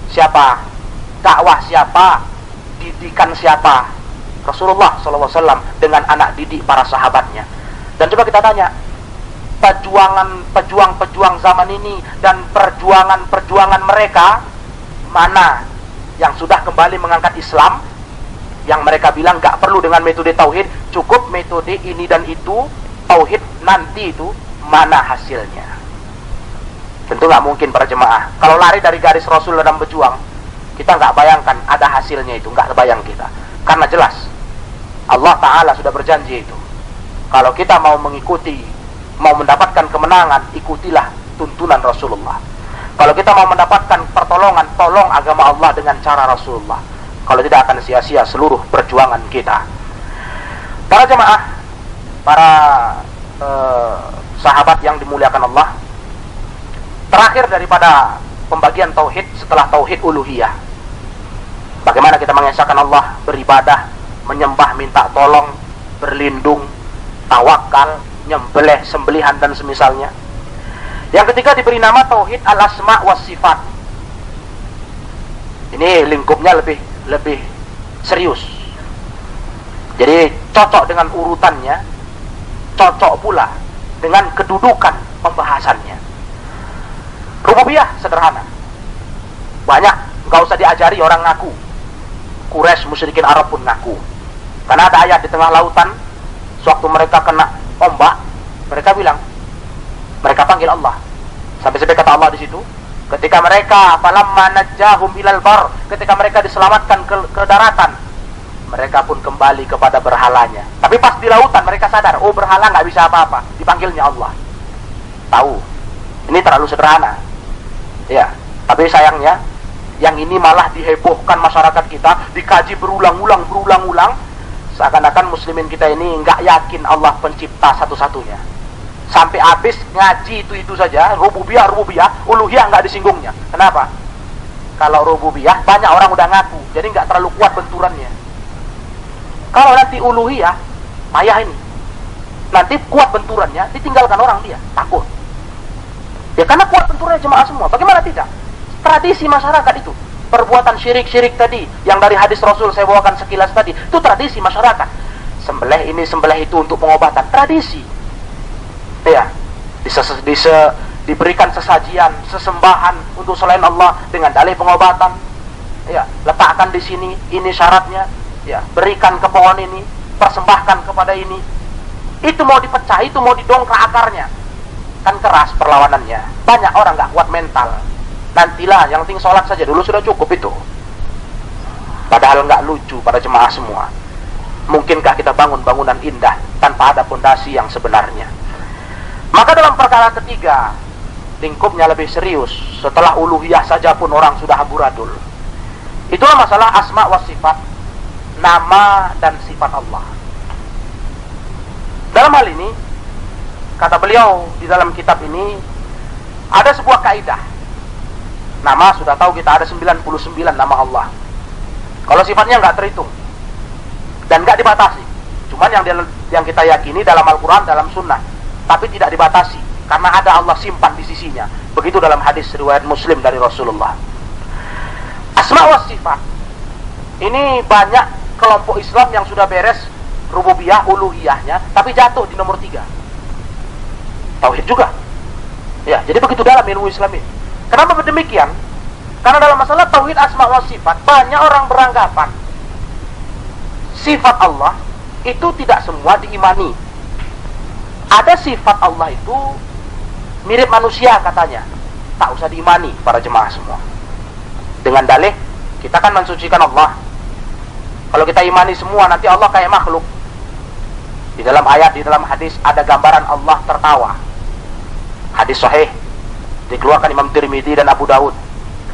Siapa? Dakwah siapa? Didikan siapa? Rasulullah SAW dengan anak didik para sahabatnya. Dan coba kita tanya, pejuang-pejuang zaman ini dan perjuangan mereka, mana yang sudah kembali mengangkat Islam, yang mereka bilang gak perlu dengan metode tauhid, cukup metode ini dan itu, tauhid nanti itu, mana hasilnya? Tentu gak mungkin para jemaah. Kalau lari dari garis Rasul dalam berjuang, kita gak bayangkan ada hasilnya itu, gak kebayang kita. Karena jelas Allah Ta'ala sudah berjanji itu, kalau kita mau mengikuti, mau mendapatkan kemenangan, ikutilah tuntunan Rasulullah. Kalau kita mau mendapatkan pertolongan, tolong agama Allah dengan cara Rasulullah. Kalau tidak akan sia-sia seluruh perjuangan kita. Para jemaah, para sahabat yang dimuliakan Allah, terakhir daripada pembagian tauhid setelah tauhid uluhiyah, bagaimana kita mengesahkan Allah, beribadah, menyembah, minta tolong, berlindung, tawakal, nyembelih, sembelihan dan semisalnya. Yang ketiga diberi nama tauhid al-asma was sifat. Ini lingkupnya lebih serius. Jadi cocok dengan urutannya, cocok pula dengan kedudukan pembahasannya. Rububiyah sederhana, banyak, nggak usah diajari orang ngaku. Quraisy musyrikin Arab pun ngaku. Karena ada ayat di tengah lautan, sewaktu mereka kena ombak, mereka bilang, mereka panggil Allah. Sampai-sampai kata Allah di situ, ketika mereka falamma najjahum ilal bar, ketika mereka diselamatkan ke daratan, mereka pun kembali kepada berhalanya. Tapi pas di lautan mereka sadar, oh berhala nggak bisa apa-apa, dipanggilnya Allah. Tahu, ini terlalu sederhana. Ya, tapi sayangnya yang ini malah dihebohkan masyarakat kita, dikaji berulang-ulang, seakan-akan muslimin kita ini nggak yakin Allah pencipta satu-satunya. Sampai habis ngaji itu saja, rububiyah, uluhiyah nggak disinggungnya. Kenapa? Kalau rububiyah banyak orang udah ngaku, jadi nggak terlalu kuat benturannya. Kalau nanti uluhiyah, payah ini. Nanti kuat benturannya, ditinggalkan orang dia, takut. Ya karena kuat benturannya jemaah semua. Bagaimana tidak? Tradisi masyarakat itu, perbuatan syirik-syirik tadi yang dari hadis Rasul saya bawakan sekilas tadi, itu tradisi masyarakat. Sembelih ini, sembelih itu untuk pengobatan, tradisi. Ya, diberikan sesajian, sesembahan untuk selain Allah dengan dalih pengobatan. Ya, letakkan di sini, ini syaratnya. Ya, berikan ke pohon ini, persembahkan kepada ini. Itu mau dipecah, itu mau didongkrak akarnya, kan keras perlawanannya. Banyak orang nggak kuat mental. Nantilah, yang penting sholat saja dulu sudah cukup itu. Padahal nggak lucu pada jemaah semua. Mungkinkah kita bangun bangunan indah tanpa ada fondasi yang sebenarnya? Maka dalam perkara ketiga, lingkupnya lebih serius. Setelah uluhiyah saja pun orang sudah amburadul. Itulah masalah asma wa sifat, nama dan sifat Allah. Dalam hal ini, kata beliau di dalam kitab ini, ada sebuah kaidah. Nama sudah tahu kita ada 99 nama Allah. Kalau sifatnya nggak terhitung dan nggak dibatasi. Cuman yang kita yakini dalam Al-Quran, dalam Sunnah, tapi tidak dibatasi karena ada Allah simpan di sisinya. Begitu dalam hadis riwayat Muslim dari Rasulullah. Asma wa sifat ini banyak kelompok Islam yang sudah beres rububiyah, uluhiyahnya, tapi jatuh di nomor 3. Tauhid juga. Ya, jadi begitu dalam ilmu Islam ini. Kenapa demikian? Karena dalam masalah tauhid asma wa sifat, banyak orang beranggapan sifat Allah itu tidak semua diimani. Ada sifat Allah itu mirip manusia katanya, tak usah diimani para jemaah semua. Dengan dalih, kita kan mensucikan Allah. Kalau kita imani semua, nanti Allah kayak makhluk. Di dalam ayat, di dalam hadis ada gambaran Allah tertawa. Hadis sahih dikeluarkan Imam Tirmidzi dan Abu Daud.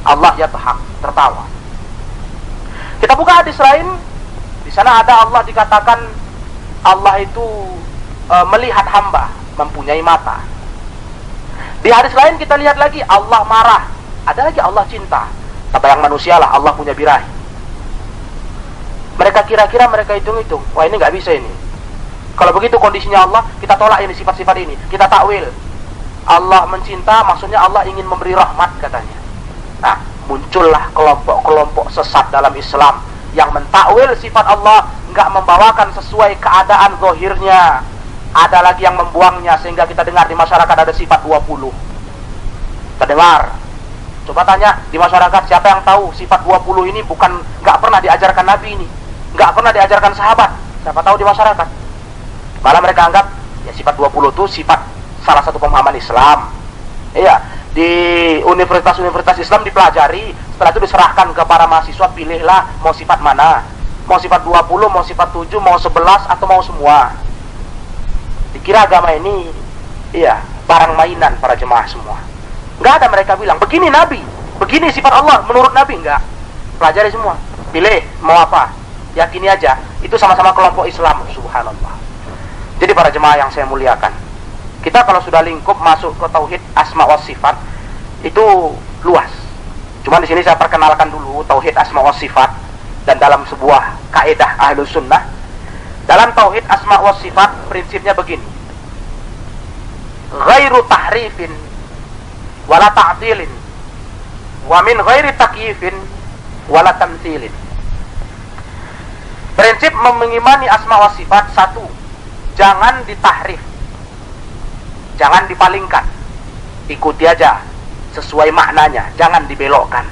Allah yadhak, tertawa. Kita buka hadis lain, di sana ada Allah dikatakan Allah itu melihat hamba, mempunyai mata. Di hadis lain kita lihat lagi Allah marah, ada lagi Allah cinta. Kata yang manusia lah, Allah punya birahi. Mereka kira-kira, mereka hitung-hitung, wah ini nggak bisa ini. Kalau begitu kondisinya Allah, kita tolak ini sifat-sifat ini, kita takwil. Allah mencinta, maksudnya Allah ingin memberi rahmat katanya. Nah, muncullah kelompok-kelompok sesat dalam Islam yang mentakwil sifat Allah, nggak membawakan sesuai keadaan zahirnya. Ada lagi yang membuangnya, sehingga kita dengar di masyarakat ada sifat 20. Kita dengar. Coba tanya di masyarakat, siapa yang tahu sifat 20 ini bukan, nggak pernah diajarkan Nabi ini, nggak pernah diajarkan sahabat. Siapa tahu di masyarakat? Malah mereka anggap ya sifat 20 itu sifat salah satu pemahaman Islam. Iya, di universitas-universitas Islam dipelajari, setelah itu diserahkan ke para mahasiswa, pilihlah mau sifat mana. Mau sifat 20, mau sifat 7, mau 11, atau mau semua. Dikira agama ini iya, barang mainan para jemaah semua. Enggak ada, mereka bilang, begini Nabi, begini sifat Allah menurut Nabi. Enggak, pelajari semua, pilih mau apa, yakini aja. Itu sama-sama kelompok Islam, subhanallah. Jadi para jemaah yang saya muliakan, kita kalau sudah lingkup masuk ke tauhid asma wa sifat itu luas. Cuma di sini saya perkenalkan dulu tauhid asma wa sifat, dan dalam sebuah kaidah Ahlus Sunnah, dalam tauhid asma wa sifat prinsipnya begini: ghairu tahrifin wala ta'dilin wa min ghairi takyifin wala tamtsilin. Prinsip mengimani asma wa sifat, satu, jangan ditahrif, jangan dipalingkan, ikuti aja sesuai maknanya, jangan dibelokkan.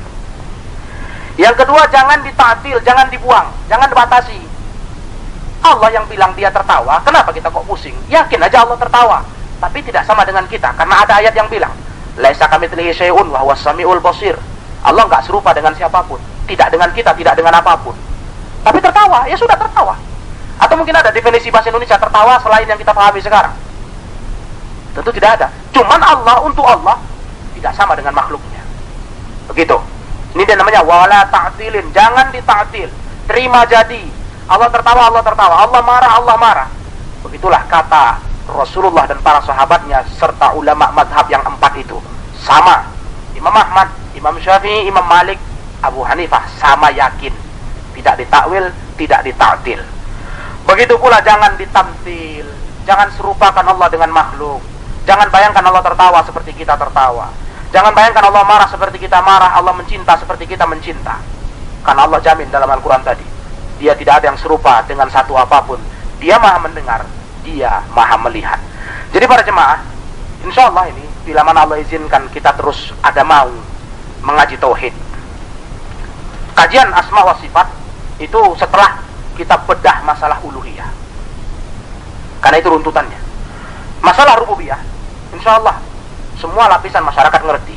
Yang kedua, jangan dita'til, jangan dibuang, jangan dibatasi. Allah yang bilang dia tertawa, kenapa kita kok pusing? Yakin aja Allah tertawa, tapi tidak sama dengan kita, karena ada ayat yang bilang laisa kamitslihi syai'un wa huwas samiul basir. Allah nggak serupa dengan siapapun, tidak dengan kita, tidak dengan apapun, tapi tertawa, ya sudah tertawa. Atau mungkin ada definisi bahasa Indonesia tertawa selain yang kita pahami sekarang? Tentu tidak ada. Cuman Allah, untuk Allah tidak sama dengan makhluknya. Begitu. Ini dia namanya wala ta'tilin, jangan dita'til, terima jadi. Allah tertawa, Allah tertawa, Allah marah, Allah marah. Begitulah kata Rasulullah dan para sahabatnya serta ulama madhab yang 4 itu. Sama. Imam Ahmad, Imam Syafi'i, Imam Malik, Abu Hanifah sama yakin, tidak ditakwil, tidak dita'til. Begitu pula jangan ditamtil, jangan serupakan Allah dengan makhluk. Jangan bayangkan Allah tertawa seperti kita tertawa. Jangan bayangkan Allah marah seperti kita marah, Allah mencinta seperti kita mencinta. Karena Allah jamin dalam Al-Quran tadi, dia tidak ada yang serupa dengan satu apapun. Dia maha mendengar, dia maha melihat. Jadi para jemaah, insya Allah ini, bila mana Allah izinkan kita terus ada mau mengaji tauhid, kajian asma wa sifat itu setelah kita bedah masalah uluhiyah, karena itu runtutannya. Masalah rububiyah, insya Allah semua lapisan masyarakat ngerti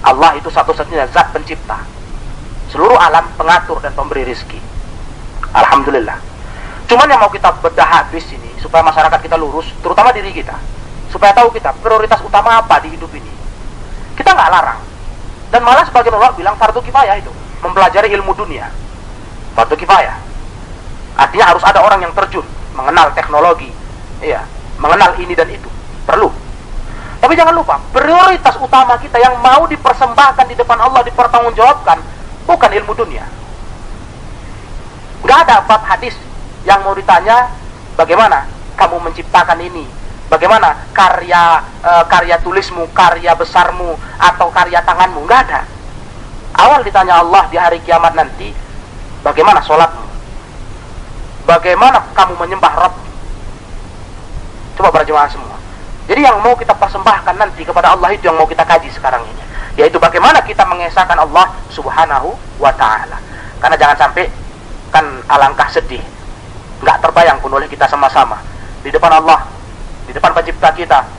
Allah itu satu-satunya zat pencipta seluruh alam, pengatur dan pemberi rizki. Alhamdulillah. Cuman yang mau kita bedah habis ini supaya masyarakat kita lurus, terutama diri kita, supaya tahu kita prioritas utama apa di hidup ini. Kita nggak larang, dan malah sebagian ulama bilang fardu kifayah itu mempelajari ilmu dunia. Fardu kifayah artinya harus ada orang yang terjun, mengenal teknologi, iya, mengenal ini dan itu. Perlu. Tapi jangan lupa, prioritas utama kita yang mau dipersembahkan di depan Allah, dipertanggungjawabkan, bukan ilmu dunia. Gak ada bab hadis yang mau ditanya, bagaimana kamu menciptakan ini, bagaimana karya tulismu, karya besarmu, atau karya tanganmu. Gak ada. Awal ditanya Allah di hari kiamat nanti, bagaimana sholatmu, bagaimana kamu menyembah Rabb. Coba para jemaah semua. Jadi yang mau kita persembahkan nanti kepada Allah itu yang mau kita kaji sekarang ini, yaitu bagaimana kita mengesahkan Allah subhanahu wa ta'ala. Karena jangan sampai, kan alangkah sedih, nggak terbayang pun oleh kita sama-sama di depan Allah, di depan pencipta kita,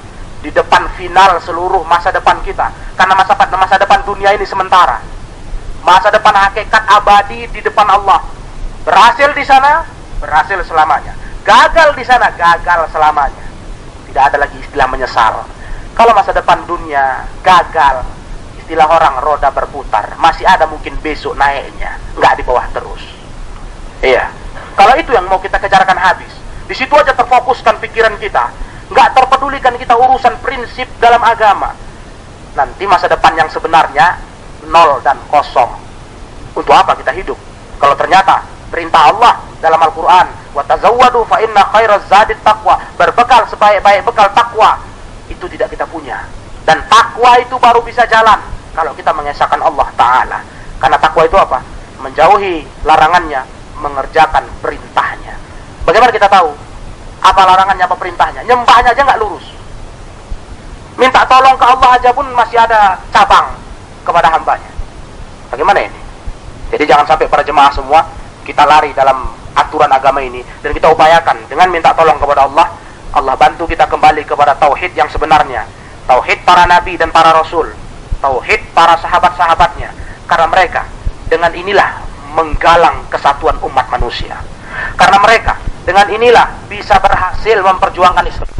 di depan final seluruh masa depan kita. Karena masa depan dunia ini sementara, masa depan hakikat abadi di depan Allah. Berhasil di sana, berhasil selamanya. Gagal di sana, gagal selamanya. Tidak ada lagi istilah menyesal. Kalau masa depan dunia gagal, istilah orang roda berputar, masih ada mungkin besok naiknya, nggak di bawah terus. Iya. Kalau itu yang mau kita kejarkan habis, di situ aja terfokuskan pikiran kita, nggak terpedulikan kita urusan prinsip dalam agama. Nanti masa depan yang sebenarnya nol dan kosong. Untuk apa kita hidup? Kalau ternyata perintah Allah dalam Al-Quran, wa tazawwadu fa inna khairaz zadit taqwa, berbekal sebaik-baik bekal takwa, itu tidak kita punya. Dan takwa itu baru bisa jalan kalau kita mengesahkan Allah Ta'ala. Karena takwa itu apa? Menjauhi larangannya, mengerjakan perintahnya. Bagaimana kita tahu apa larangannya, apa perintahnya? Nyembahnya aja nggak lurus, minta tolong ke Allah aja pun masih ada cabang kepada hambanya. Bagaimana ini? Jadi jangan sampai para jemaah semua kita lari dalam aturan agama ini, dan kita upayakan dengan minta tolong kepada Allah, Allah bantu kita kembali kepada tauhid yang sebenarnya, tauhid para nabi dan para rasul, tauhid para sahabat-sahabatnya. Karena mereka dengan inilah menggalang kesatuan umat manusia. Karena mereka dengan inilah bisa berhasil memperjuangkan Islam.